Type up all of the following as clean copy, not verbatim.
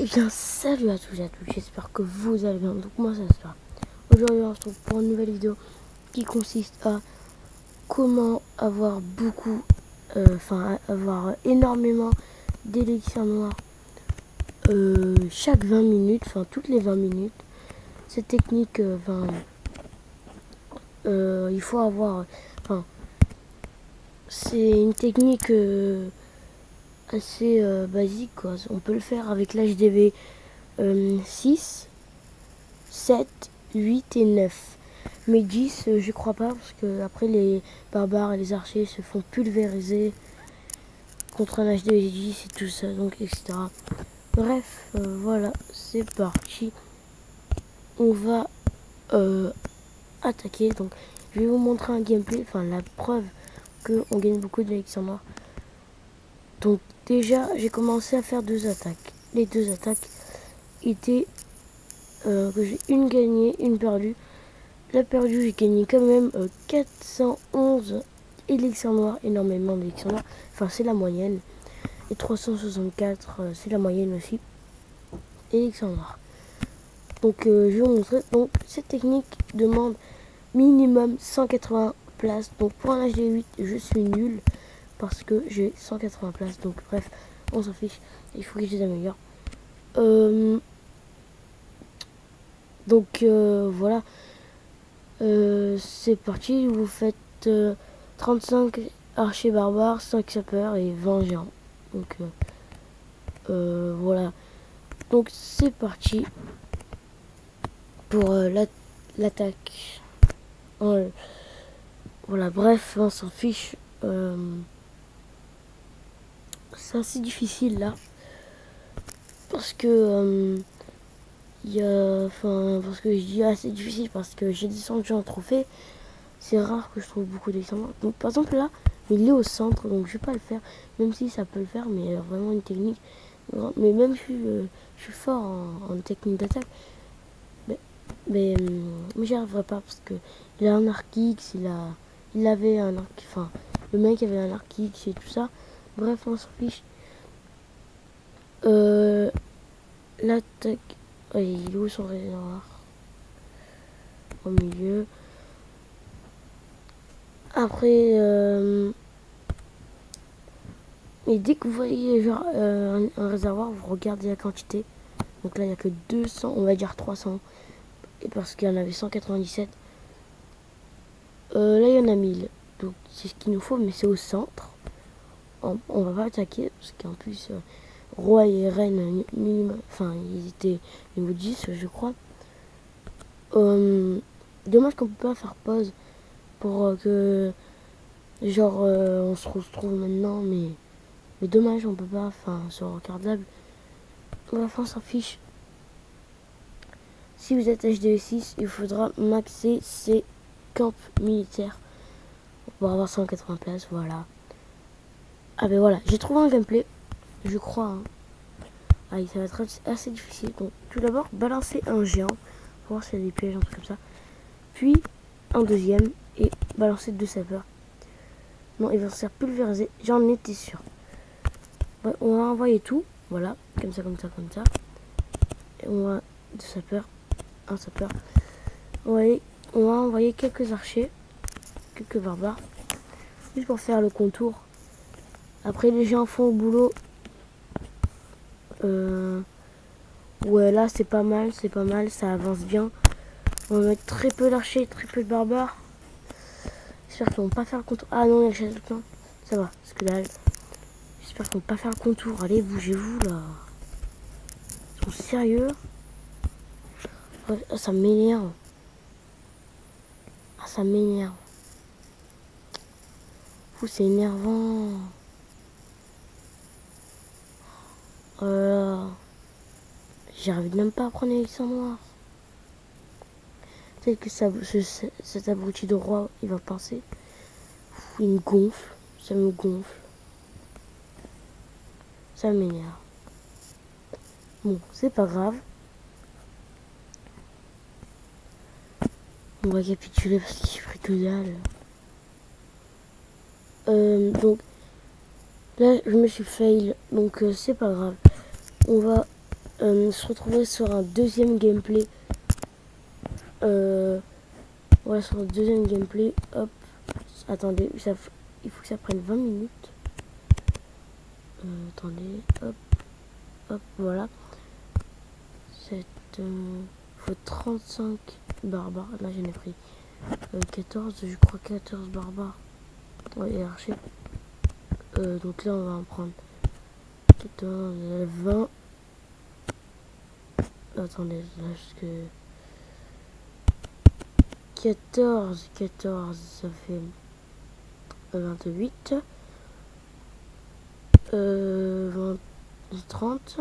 Eh bien, salut à tous et à toutes, j'espère que vous allez bien. Donc moi ça se va. Aujourd'hui on se retrouve pour une nouvelle vidéo qui consiste à comment avoir avoir énormément d'élixirs noirs chaque 20 minutes, enfin toutes les 20 minutes. Cette technique, il faut avoir, c'est une technique assez basique quoi. On peut le faire avec l'HDV 6, 7, 8 et 9. Mais 10, je crois pas, parce que après les barbares et les archers se font pulvériser contre un HDV 10 et tout ça, donc etc. Bref, voilà, c'est parti. On va attaquer. Donc, je vais vous montrer un gameplay, enfin la preuve qu'on gagne beaucoup d'élections noires. Donc, déjà, j'ai commencé à faire 2 attaques. Les 2 attaques étaient que j'ai une gagnée, une perdue. La perdue, j'ai gagné quand même 411 élixirs noirs, énormément d'élixirs noirs. Enfin, c'est la moyenne. Et 364, c'est la moyenne aussi. Élixirs noirs. Donc, je vais vous montrer. Donc, cette technique demande minimum 180 places. Donc, pour un HD8, je suis nul parce que j'ai 180 places. Donc, bref, on s'en fiche. Il faut que je les améliore. Voilà. C'est parti, vous faites 35 archers barbares, 5 sapeurs et 20 géants. Donc voilà. Donc c'est parti pour l'attaque. Voilà, bref, on s'en fiche. C'est assez difficile là. Parce que parce que je dis assez difficile parce que j'ai descendu en trophée. C'est rare que je trouve beaucoup d'exemples. Donc par exemple là, il est au centre, donc je vais pas le faire. Même si ça peut le faire, mais vraiment une technique. Mais même je suis fort en technique d'attaque. Mais j'y arriverai pas parce que il a un arc X, il avait un arc, enfin le mec avait un arc X et tout ça. Bref, on s'en fiche. L'attaque. Oui, il est où son réservoir? Au milieu. Après, et dès que vous voyez genre un réservoir, vous regardez la quantité. Donc là, il n'y a que 200, on va dire 300. Et parce qu'il y en avait 197. Là, il y en a 1000. Donc c'est ce qu'il nous faut, mais c'est au centre. On va pas attaquer, parce qu'en plus, roi et reine, enfin, ils étaient niveau 10, je crois. Dommage qu'on peut pas faire pause pour que, genre, on se retrouve maintenant, mais dommage, on peut pas, enfin, sur regardable. Bref, on s'en fiche. Si vous êtes HDV6, il faudra maxer ses camps militaires pour avoir 180 places, voilà. Ah ben voilà, j'ai trouvé un gameplay, je crois. Hein. Ah, ça va être assez difficile. Donc, tout d'abord, balancer un géant pour voir s'il y a des pièges, un truc comme ça. Puis, un deuxième et balancer 2 sapeurs. Non, il va se faire pulvériser, j'en étais sûr. Ouais, on va envoyer tout, voilà, comme ça, comme ça, comme ça. Et on va 2 sapeurs, un sapeur. On va envoyer quelques archers, quelques barbares, juste pour faire le contour. Après, les gens font le boulot. Ouais, là, c'est pas mal, ça avance bien. On va mettre très peu d'archers, très peu de barbares. J'espère qu'ils vont pas faire le contour. Ah non, il y a le chasse de plomb. Ça va, parce que dalle. J'espère qu'ils vont pas faire le contour. Allez, bougez-vous là. Ils sont sérieux? Oh, ça m'énerve. Ah, ça m'énerve. C'est énervant. J'arrive même pas à prendre les sang noirs. Peut-être que cet abruti de roi, il va penser. Il me gonfle. Ça me gonfle. Ça m'énerve. Bon, c'est pas grave. On va capituler parce qu'il fait que dalle. Donc, là, je me suis fail. Donc, c'est pas grave. On va se retrouver sur un deuxième gameplay. Voilà, sur un deuxième gameplay. Hop. Attendez, il faut que ça prenne 20 minutes. Attendez, hop. Hop, voilà. Faut 35 barbares. Là, j'en ai pris 14, je crois 14 barbares. Ouais, et archer. Donc là, on va en prendre 14, 20. Attendez, là, jusque 14, ça fait 28. 20, 30.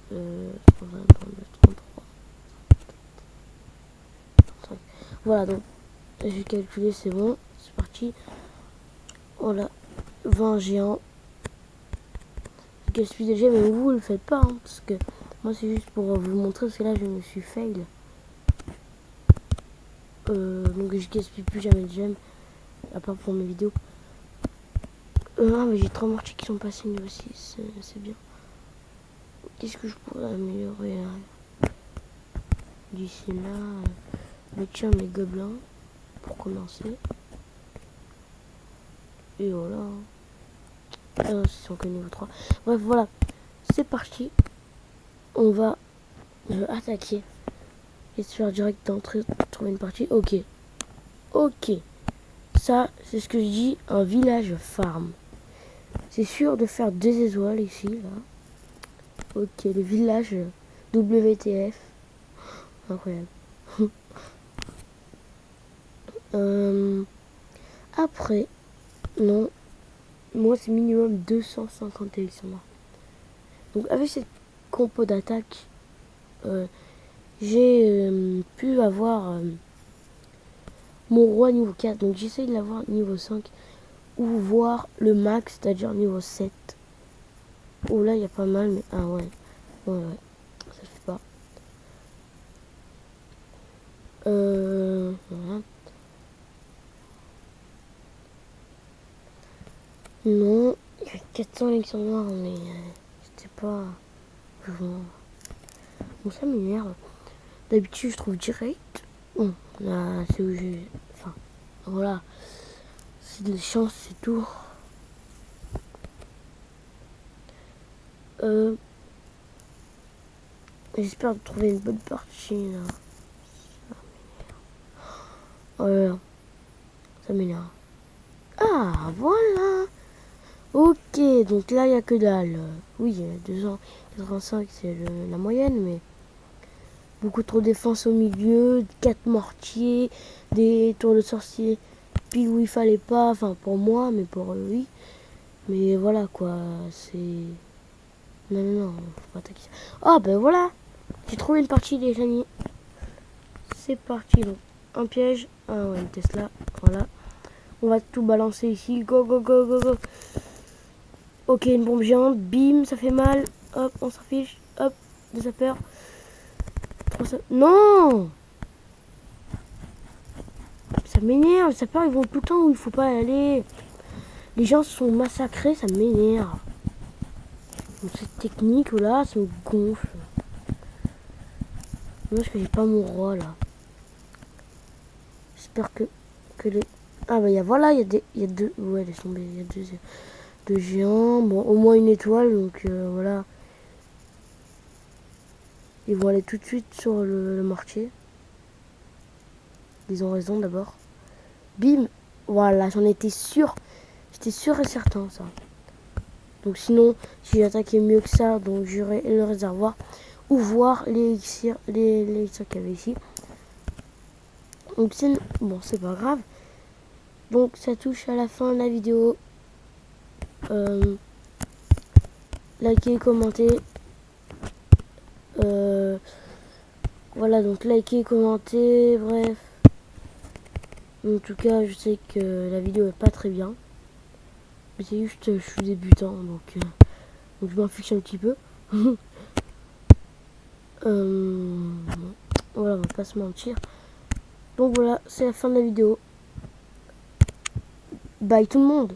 33. Voilà, donc j'ai calculé, c'est bon, c'est parti. Voilà, 20 géants. Je gaspille déjà, mais vous le faites pas, hein, parce que moi c'est juste pour vous montrer, parce que là je me suis fail. Donc je gaspille plus jamais de gemmes, à part pour mes vidéos. Ah, mais j'ai 3 mortiers qui sont passés niveau 6, c'est bien. Qu'est-ce que je pourrais améliorer d'ici là? Mais tiens, mes gobelins, pour commencer. Et voilà. Ah non, c'est que niveau 3. Bref, voilà. C'est parti. On va attaquer. Et se faire direct d'entrée, trouver une partie. Ok. Ok. Ça, c'est ce que je dis, un village farm. C'est sûr de faire 2 étoiles ici, là. Ok, le village WTF. Incroyable. Après, non. Moi, c'est minimum 250 élections. Donc, avec cette compo d'attaque, j'ai pu avoir mon roi niveau 4. Donc, j'essaye de l'avoir niveau 5. Ou voir le max, c'est-à-dire niveau 7. Oh là, il y a pas mal, mais... Ah ouais. Ouais, ouais. Ça fait pas. Voilà. Non, il y a 400 élections noires, mais c'était pas vraiment... Bon, ça m'énerve. D'habitude, je trouve direct. Bon, là, c'est où j'ai... Enfin, voilà. C'est de la chance, c'est tout. J'espère trouver une bonne partie, là. Oh là là. Ça m'énerve. Ah, voilà. Ok, donc là, il n'y a que dalle. Oui, 285, c'est la moyenne, mais beaucoup trop de défense au milieu, 4 mortiers, des tours de sorcier pile où il fallait pas, enfin pour moi, mais pour eux, oui. Mais voilà, quoi, c'est... Non, non, non, faut pas attaquer ça. Ah, ben voilà, j'ai trouvé une partie des amis. C'est parti, donc, un piège, ouais, une Tesla, voilà. On va tout balancer ici, go, go, go, go, go. Ok, une bombe géante, bim, ça fait mal. Hop, on s'en fiche. Hop, des sapeurs. Non! Ça m'énerve, les sapeurs ils vont tout le temps où il faut pas aller. Les gens se sont massacrés, ça m'énerve. Cette technique là, ça me gonfle. Moi je connais pas mon roi là. J'espère que les... Ah bah voilà, il y a deux... Ouais, laisse tomber, il y a deux géants. Bon, au moins une étoile, donc voilà. Ils vont aller tout de suite sur le mortier. Ils ont raison d'abord. Bim. Voilà, j'en étais sûr. J'étais sûr et certain, ça. Donc sinon, si j'attaquais mieux que ça, donc j'aurais le réservoir. Ou voir les élixirs qu'il y avait ici. Donc c'est... Bon, c'est pas grave. Donc ça touche à la fin de la vidéo. Likez, commentez. Voilà, donc likez, commentez, bref. En tout cas, je sais que la vidéo est pas très bien. Mais c'est juste, je suis débutant, donc je m'en fiche un petit peu. Voilà, on va pas se mentir. Donc voilà, c'est la fin de la vidéo. Bye tout le monde.